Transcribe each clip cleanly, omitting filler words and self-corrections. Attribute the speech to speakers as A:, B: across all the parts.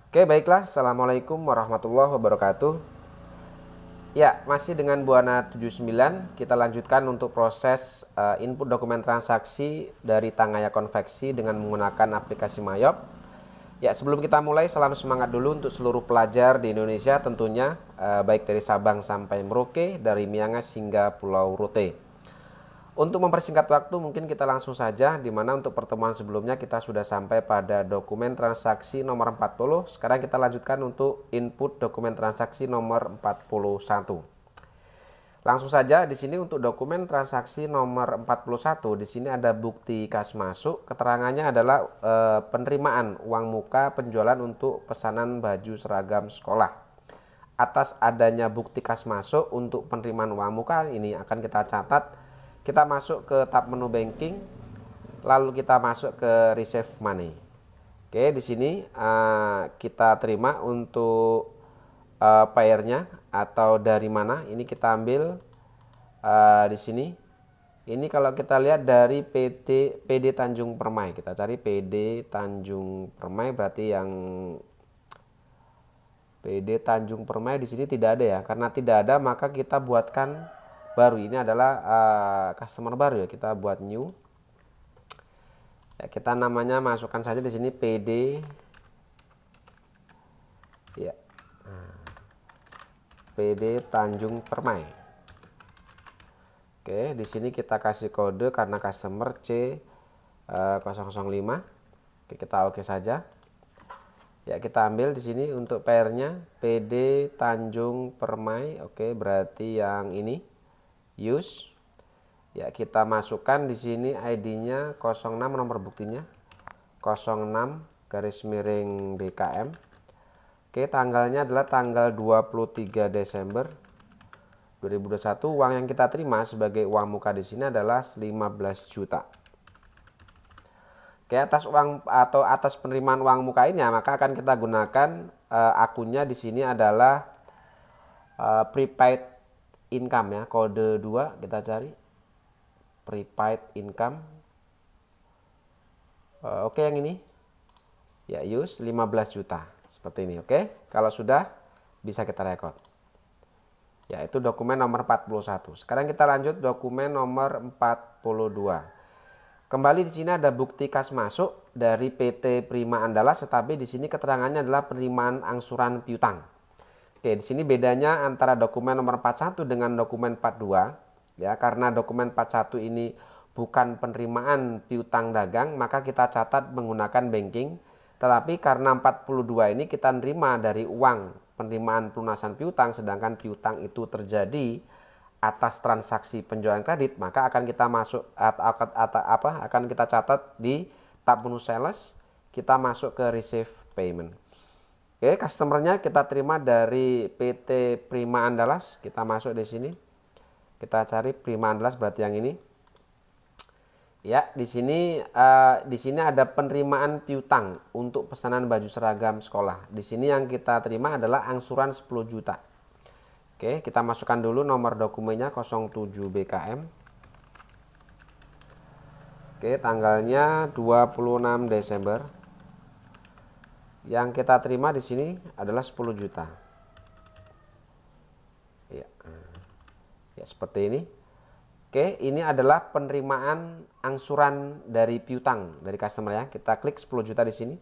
A: Oke, baiklah. Assalamualaikum warahmatullahi wabarakatuh. Ya, masih dengan Buana 79, kita lanjutkan untuk proses input dokumen transaksi dari Tangaya Konveksi dengan menggunakan aplikasi Mayop. Ya, sebelum kita mulai, salam semangat dulu untuk seluruh pelajar di Indonesia tentunya, baik dari Sabang sampai Merauke, dari Miangas hingga Pulau Rote. Untuk mempersingkat waktu mungkin kita langsung saja, di mana untuk pertemuan sebelumnya kita sudah sampai pada dokumen transaksi nomor 40. Sekarang kita lanjutkan untuk input dokumen transaksi nomor 41. Langsung saja di sini untuk dokumen transaksi nomor 41, di sini ada bukti kas masuk. Keterangannya adalah penerimaan uang muka penjualan untuk pesanan baju seragam sekolah. Atas adanya bukti kas masuk untuk penerimaan uang muka ini akan kita catat. Kita masuk ke tab menu banking, lalu kita masuk ke receive money. Oke, di sini kita terima untuk payernya atau dari mana. Ini kita ambil di sini. Ini kalau kita lihat dari PD Tanjung Permai, kita cari PD Tanjung Permai, berarti yang PD Tanjung Permai di sini tidak ada ya. Karena tidak ada maka kita buatkan baru. Ini adalah customer baru ya, kita buat new. Ya, kita namanya masukkan saja di sini PD ya. PD Tanjung Permai. Oke, di sini kita kasih kode karena customer C005. Oke, kita oke saja. Ya, kita ambil di sini untuk PR-nya PD Tanjung Permai. Oke, berarti yang ini use. Ya, kita masukkan di sini ID-nya 06, nomor buktinya 06 garis miring BKM. Oke, tanggalnya adalah tanggal 23 Desember 2021. Uang yang kita terima sebagai uang muka di sini adalah 15 juta. Oke, atas uang atau atas penerimaan uang muka ini maka akan kita gunakan akunnya di sini adalah prepaid income ya, kode 2 kita cari prepaid income. Oke, yang ini ya use 15 juta seperti ini. Oke, kalau sudah bisa kita record. Ya, itu dokumen nomor 41. Sekarang kita lanjut dokumen nomor 42. Kembali di sini ada bukti kas masuk dari PT Prima Andalas, tetapi di sini keterangannya adalah penerimaan angsuran piutang. Oke, di sini bedanya antara dokumen nomor 41 dengan dokumen 42 ya, karena dokumen 41 ini bukan penerimaan piutang dagang, maka kita catat menggunakan banking. Tetapi karena 42 ini kita nerima dari uang penerimaan pelunasan piutang, sedangkan piutang itu terjadi atas transaksi penjualan kredit, maka akan kita masuk akan kita catat di tab menu sales, kita masuk ke receive payment. Oke, customernya kita terima dari PT Prima Andalas. Kita masuk di sini. Kita cari Prima Andalas, berarti yang ini. Ya, di sini ada penerimaan piutang untuk pesanan baju seragam sekolah. Di sini yang kita terima adalah angsuran 10 juta. Oke, kita masukkan dulu nomor dokumennya 07 BKM. Oke, tanggalnya 26 Desember. Yang kita terima di sini adalah 10 juta. Ya. Ya, seperti ini. Oke, ini adalah penerimaan angsuran dari piutang dari customer ya. Kita klik 10 juta di sini.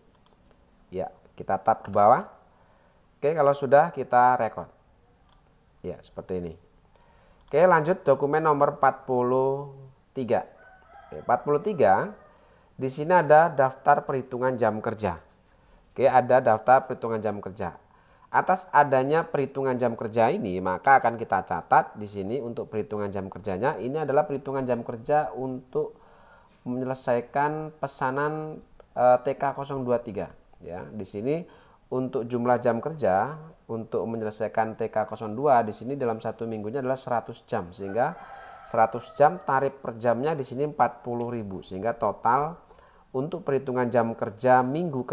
A: Ya, kita tap ke bawah. Oke, kalau sudah kita record. Ya, seperti ini. Oke, lanjut dokumen nomor 43. Oke, 43 di sini ada daftar perhitungan jam kerja. Oke, ada daftar perhitungan jam kerja. Atas adanya perhitungan jam kerja ini, maka akan kita catat di sini untuk perhitungan jam kerjanya. Ini adalah perhitungan jam kerja untuk menyelesaikan pesanan TK023 ya. Di sini untuk jumlah jam kerja untuk menyelesaikan TK02 di sini dalam satu minggunya adalah 100 jam, sehingga 100 jam tarif per jamnya di sini 40.000, sehingga total untuk perhitungan jam kerja minggu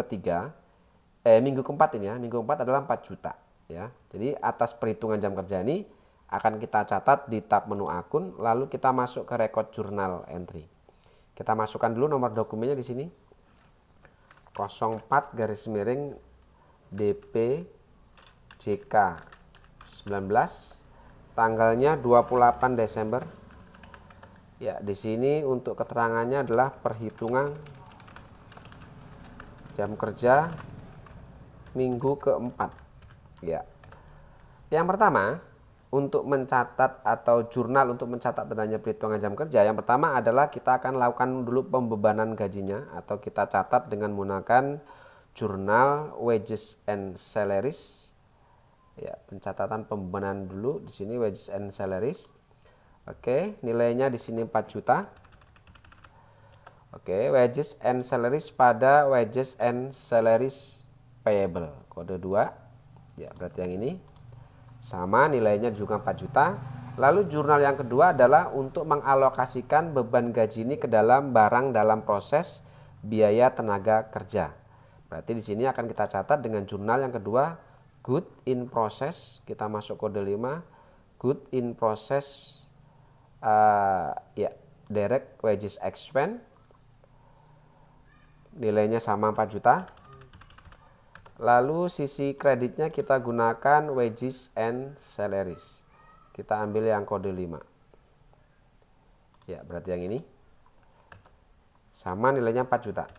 A: keempat ini ya, minggu keempat adalah 4 juta ya. Jadi atas perhitungan jam kerja ini akan kita catat di tab menu akun, lalu kita masuk ke record journal entry. Kita masukkan dulu nomor dokumennya di sini 04 garis miring DP JK 19, tanggalnya 28 Desember. Ya, di sini untuk keterangannya adalah perhitungan jam kerja minggu keempat. Ya. Yang pertama, untuk mencatat atau jurnal untuk mencatat adanya perhitungan jam kerja, yang pertama adalah kita akan lakukan dulu pembebanan gajinya atau kita catat dengan menggunakan jurnal wages and salaries. Ya, pencatatan pembebanan dulu di sini wages and salaries. Oke, nilainya di sini 4 juta. Oke, wages and salaries pada wages and salaries payable kode 2. Ya, berarti yang ini sama nilainya juga 4 juta. Lalu jurnal yang kedua adalah untuk mengalokasikan beban gaji ini ke dalam barang dalam proses biaya tenaga kerja. Berarti di sini akan kita catat dengan jurnal yang kedua, good in process. Kita masuk kode 5, good in process ya, direct wages expense. Nilainya sama 4 juta. Lalu sisi kreditnya kita gunakan wages and salaries. Kita ambil yang kode 5. Ya, berarti yang ini. Sama nilainya 4 juta.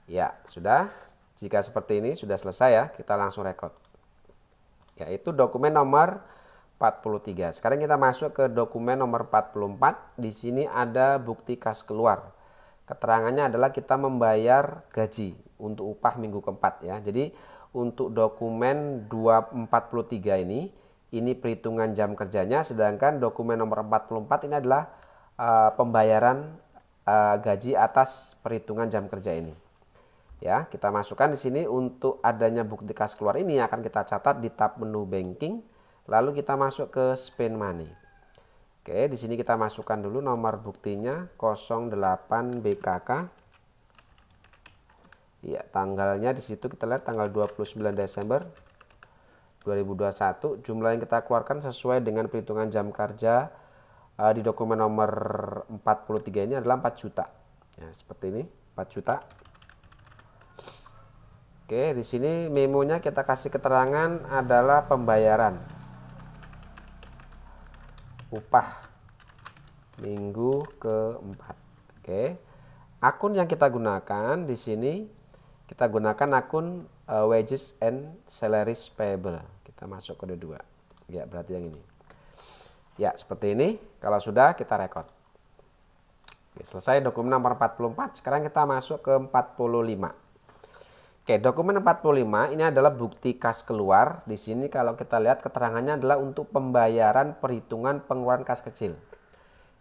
A: Ya, sudah. Jika seperti ini sudah selesai ya, kita langsung record. Yaitu dokumen nomor 43. Sekarang kita masuk ke dokumen nomor 44. Di sini ada bukti kas keluar. Keterangannya adalah kita membayar gaji untuk upah minggu keempat ya. Jadi untuk dokumen 243 ini perhitungan jam kerjanya, sedangkan dokumen nomor 44 ini adalah pembayaran gaji atas perhitungan jam kerja ini. Ya, kita masukkan di sini untuk adanya bukti kas keluar ini akan kita catat di tab menu banking. Lalu kita masuk ke spend money. Oke, di sini kita masukkan dulu nomor buktinya 08 BKK. Ya, tanggalnya di situ kita lihat tanggal 29 Desember 2021. Jumlah yang kita keluarkan sesuai dengan perhitungan jam kerja di dokumen nomor 43 ini adalah 4 juta. Ya, seperti ini, 4 juta. Oke, di sini memonya kita kasih keterangan adalah pembayaran upah minggu keempat. Oke. Akun yang kita gunakan di sini kita gunakan akun wages and salaries payable. Kita masuk kode 2. Ya, berarti yang ini. Ya, seperti ini. Kalau sudah kita record. Oke, selesai dokumen nomor 44. Sekarang kita masuk ke 45. Oke, dokumen 45 ini adalah bukti kas keluar. Di sini kalau kita lihat keterangannya adalah untuk pembayaran perhitungan pengeluaran kas kecil.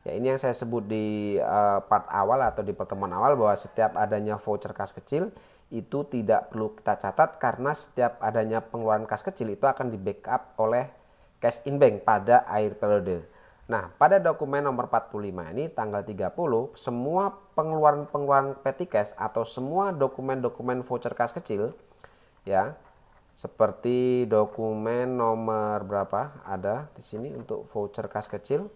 A: Ya, ini yang saya sebut di part awal atau di pertemuan awal bahwa setiap adanya voucher kas kecil itu tidak perlu kita catat karena setiap adanya pengeluaran kas kecil itu akan di backup oleh cash in bank pada akhir periode. Nah, pada dokumen nomor 45 ini tanggal 30 semua pengeluaran petty cash atau semua dokumen-dokumen voucher kas kecil ya, seperti dokumen nomor berapa ada di sini untuk voucher kas kecil.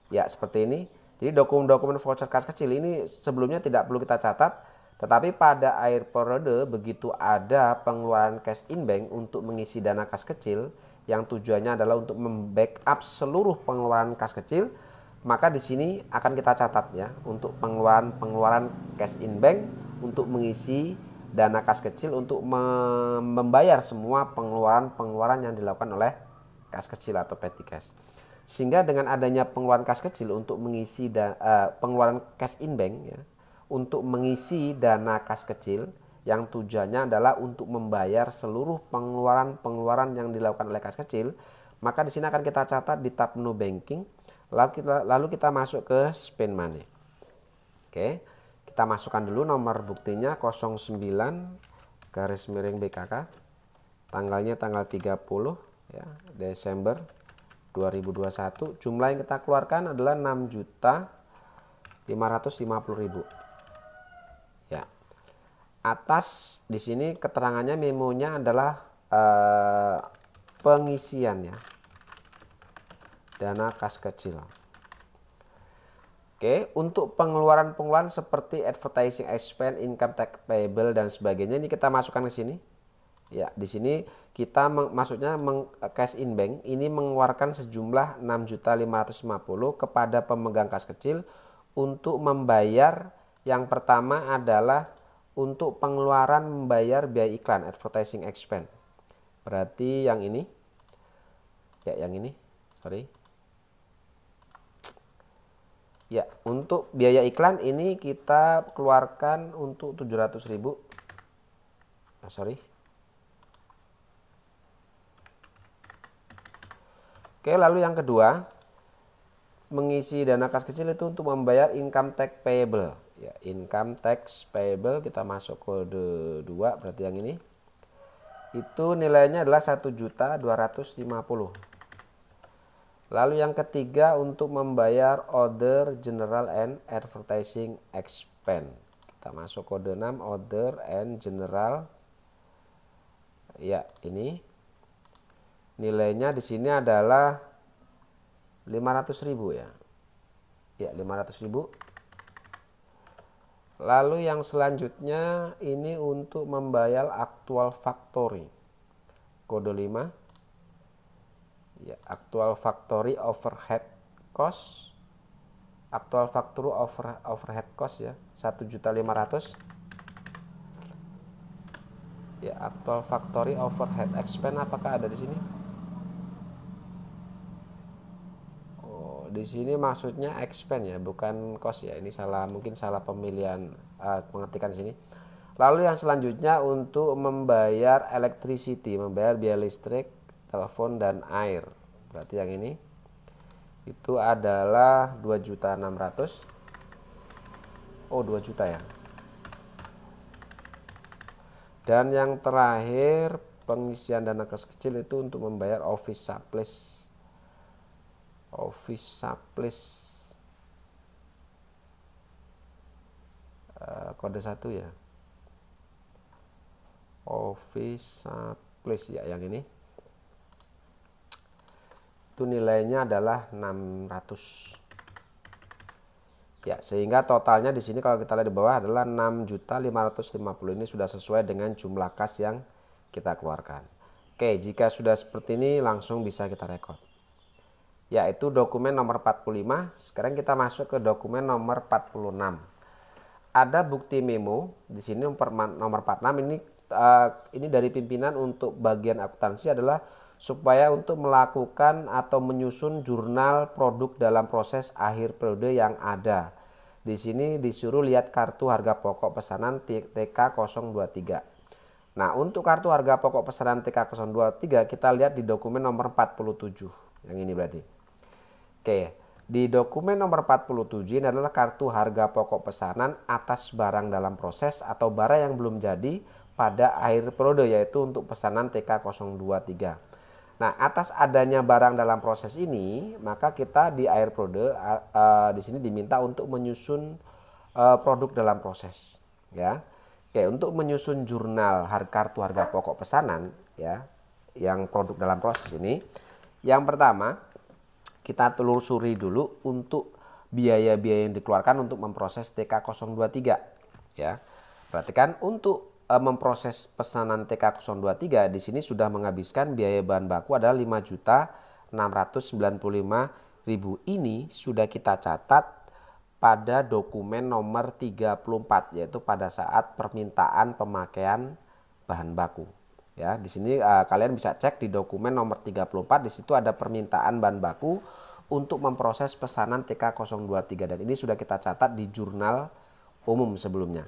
A: Ya, seperti ini. Jadi dokumen-dokumen voucher kas kecil ini sebelumnya tidak perlu kita catat, tetapi pada akhir periode begitu ada pengeluaran cash in bank untuk mengisi dana kas kecil yang tujuannya adalah untuk membackup seluruh pengeluaran kas kecil, maka di sini akan kita catat ya untuk pengeluaran cash in bank untuk mengisi dana kas kecil untuk membayar semua pengeluaran yang dilakukan oleh kas kecil atau petty cash. Sehingga dengan adanya pengeluaran kas kecil untuk mengisi pengeluaran cash in bank ya, untuk mengisi dana kas kecil yang tujuannya adalah untuk membayar seluruh pengeluaran yang dilakukan oleh kas kecil, maka di sini akan kita catat di tab menu banking, lalu kita masuk ke spend money. Oke, kita masukkan dulu nomor buktinya 09 garis miring BKK, tanggalnya tanggal 30 ya, Desember 2021. Jumlah yang kita keluarkan adalah 6.550.000. Ya. Atas di sini keterangannya memonya adalah pengisian ya, dana kas kecil. Oke, untuk pengeluaran seperti advertising expense, income tax payable dan sebagainya ini kita masukkan ke sini. Ya, di sini kita maksudnya cash in bank ini mengeluarkan sejumlah 6.550.000 kepada pemegang kas kecil untuk membayar, yang pertama adalah untuk pengeluaran membayar biaya iklan, advertising expense. Berarti yang ini, ya yang ini, sorry. Ya, untuk biaya iklan ini kita keluarkan untuk 700.000. Sorry. Oke, lalu yang kedua, mengisi dana kas kecil itu untuk membayar income tax payable. Ya, income tax payable kita masuk kode 2, berarti yang ini. Itu nilainya adalah 1.250.000. Lalu yang ketiga untuk membayar other general and advertising expense. Kita masuk kode 6, other and general. Ya, ini nilainya di sini adalah 500.000 ya. Ya, 500.000. Lalu yang selanjutnya ini untuk membayar actual factory. Kode 5. Ya, actual factory overhead cost. Actual factory overhead cost ya, 1.500.000. Ya, actual factory overhead expense apakah ada di sini? Oh, di sini maksudnya expense ya, bukan cost ya. Ini salah, mungkin salah pemilihan pengetikan sini. Lalu yang selanjutnya untuk membayar electricity, membayar biaya listrik, telepon dan air. Berarti yang ini itu adalah 2.600.000. Oh, 2 juta ya. Dan yang terakhir pengisian dana kas kecil itu untuk membayar office supplies. Office supplies kode 1 ya. Office supplies ya, yang ini. Itu nilainya adalah 600. Ya, sehingga totalnya di sini kalau kita lihat di bawah adalah 6.550.000. Ini sudah sesuai dengan jumlah kas yang kita keluarkan. Oke, jika sudah seperti ini langsung bisa kita rekod. Yaitu dokumen nomor 45. Sekarang kita masuk ke dokumen nomor 46. Ada bukti memo di sini nomor 46 ini dari pimpinan untuk bagian akuntansi adalah supaya untuk melakukan atau menyusun jurnal produk dalam proses akhir periode yang ada. Di sini disuruh lihat kartu harga pokok pesanan TK023. Nah, untuk kartu harga pokok pesanan TK023 kita lihat di dokumen nomor 47. Yang ini berarti. Oke, di dokumen nomor 47 ini adalah kartu harga pokok pesanan atas barang dalam proses atau barang yang belum jadi pada akhir periode, yaitu untuk pesanan TK023. Nah, atas adanya barang dalam proses ini, maka kita di akhir periode di sini diminta untuk menyusun produk dalam proses, ya. Oke, untuk menyusun jurnal kartu harga pokok pesanan, ya, yang produk dalam proses ini, yang pertama kita telusuri dulu untuk biaya-biaya yang dikeluarkan untuk memproses TK023, ya. Perhatikan untuk memproses pesanan TK023 di sini sudah menghabiskan biaya bahan baku adalah 5.695.000. Ini sudah kita catat pada dokumen nomor 34, yaitu pada saat permintaan pemakaian bahan baku. Ya, di sini kalian bisa cek di dokumen nomor 34, di situ ada permintaan bahan baku untuk memproses pesanan TK023 dan ini sudah kita catat di jurnal umum sebelumnya.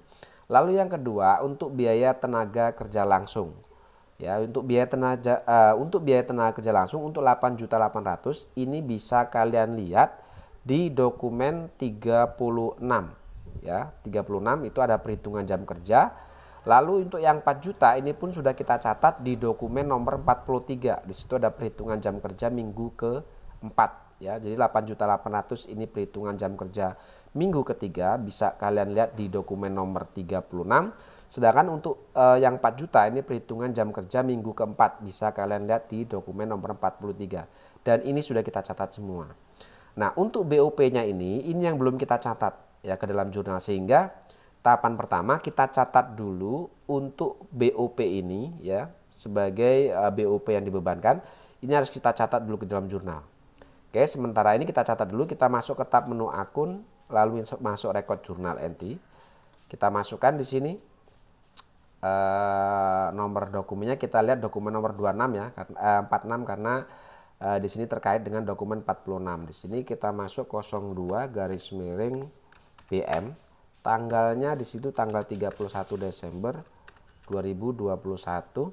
A: Lalu yang kedua untuk biaya tenaga kerja langsung. Ya, untuk biaya tenaga kerja langsung untuk 8.800.000 ini bisa kalian lihat di dokumen 36. Ya, 36 itu ada perhitungan jam kerja. Lalu untuk yang 4 juta ini pun sudah kita catat di dokumen nomor 43. Di situ ada perhitungan jam kerja minggu ke-4 ya. Jadi 8.800.000 ini perhitungan jam kerja minggu ketiga, bisa kalian lihat di dokumen nomor 36. Sedangkan untuk yang 4 juta ini perhitungan jam kerja minggu keempat, bisa kalian lihat di dokumen nomor 43. Dan ini sudah kita catat semua. Nah, untuk BOP-nya ini yang belum kita catat ya ke dalam jurnal, sehingga tahapan pertama kita catat dulu untuk BOP ini ya, sebagai BOP yang dibebankan. Ini harus kita catat dulu ke dalam jurnal. Oke, sementara ini kita catat dulu, kita masuk ke tab menu akun, lalu masuk record jurnal entry. Kita masukkan di sini nomor dokumennya, kita lihat dokumen nomor 26 ya, 46 karena di sini terkait dengan dokumen 46. Di sini kita masuk 02 garis miring BM. Tanggalnya di situ tanggal 31 Desember 2021.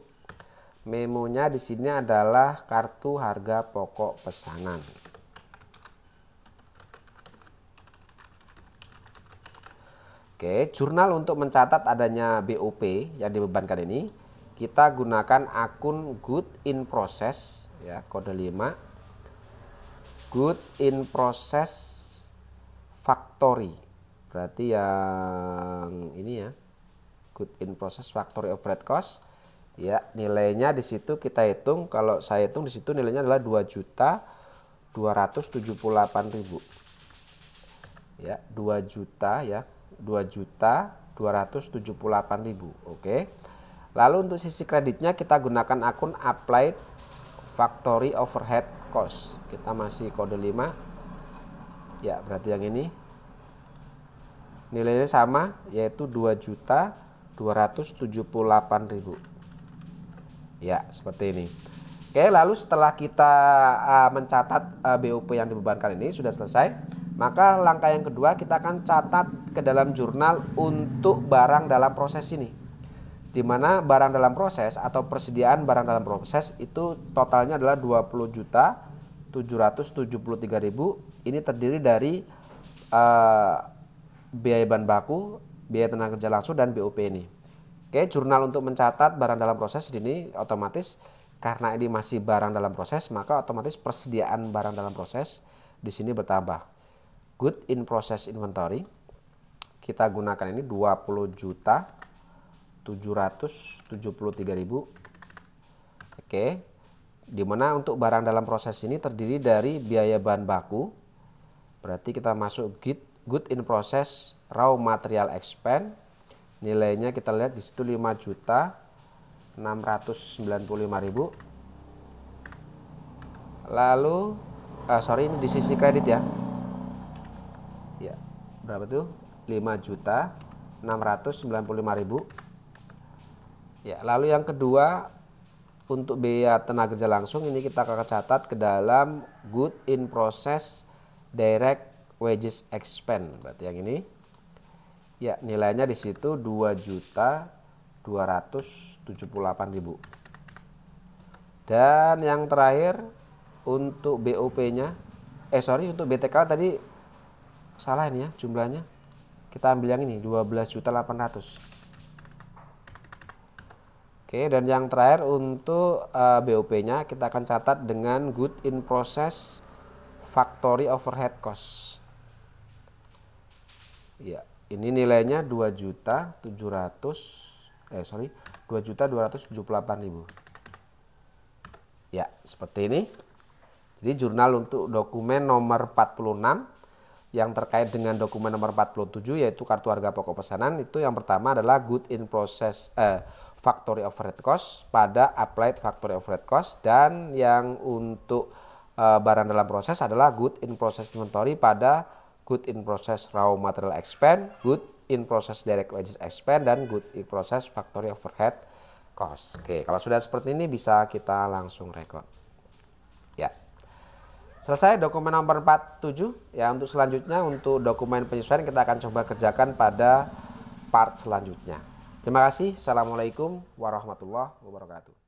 A: Memonya di sini adalah kartu harga pokok pesanan. Oke, jurnal untuk mencatat adanya BOP yang dibebankan ini, kita gunakan akun good in process ya, kode 5. Good in process factory. Berarti yang ini ya. Good in process factory overhead cost. Ya, nilainya di situ kita hitung, kalau saya hitung di situ nilainya adalah 2.278.000. Ya, 2 juta ya. 2.278.000. Oke. Lalu untuk sisi kreditnya kita gunakan akun applied factory overhead cost. Kita masih kode 5. Ya, berarti yang ini nilainya sama, yaitu 2.278.000. Ya, seperti ini. Oke, lalu setelah kita mencatat BOP yang dibebankan ini sudah selesai, maka langkah yang kedua kita akan catat ke dalam jurnal untuk barang dalam proses ini. Di mana barang dalam proses atau persediaan barang dalam proses itu totalnya adalah 20.773.000. Ini terdiri dari biaya bahan baku, biaya tenaga kerja langsung, dan BOP ini. Oke, jurnal untuk mencatat barang dalam proses ini otomatis karena ini masih barang dalam proses, maka otomatis persediaan barang dalam proses di sini bertambah. Good in process inventory kita gunakan ini 20.773.000. Oke, dimana untuk barang dalam proses ini terdiri dari biaya bahan baku, berarti kita masuk good in process raw material expense. Nilainya kita lihat di situ 5.695.000. Lalu ini di sisi kredit ya. Ya, berapa tuh? 5.695.000. Ya, lalu yang kedua untuk biaya tenaga kerja langsung ini kita akan catat ke dalam good in process direct wages expense. Berarti yang ini. Ya, nilainya di situ 2.278.000. Dan yang terakhir untuk BOP-nya, untuk BTK tadi salah ini ya jumlahnya. Kita ambil yang ini 12.800.000. Oke, dan yang terakhir untuk BOP-nya kita akan catat dengan good in process factory overhead cost. Ya. Ini nilainya 2.278.000. Ya, seperti ini. Jadi jurnal untuk dokumen nomor 46 yang terkait dengan dokumen nomor 47 yaitu kartu harga pokok pesanan, itu yang pertama adalah good in process factory overhead cost pada applied factory overhead cost, dan yang untuk barang dalam proses adalah good in process inventory pada good in process raw material expense, good in process direct wages expense, dan good in process factory overhead cost. Oke, kalau sudah seperti ini bisa kita langsung record. Ya. Selesai dokumen nomor 47. Ya, untuk selanjutnya untuk dokumen penyesuaian kita akan coba kerjakan pada part selanjutnya. Terima kasih. Assalamualaikum warahmatullahi wabarakatuh.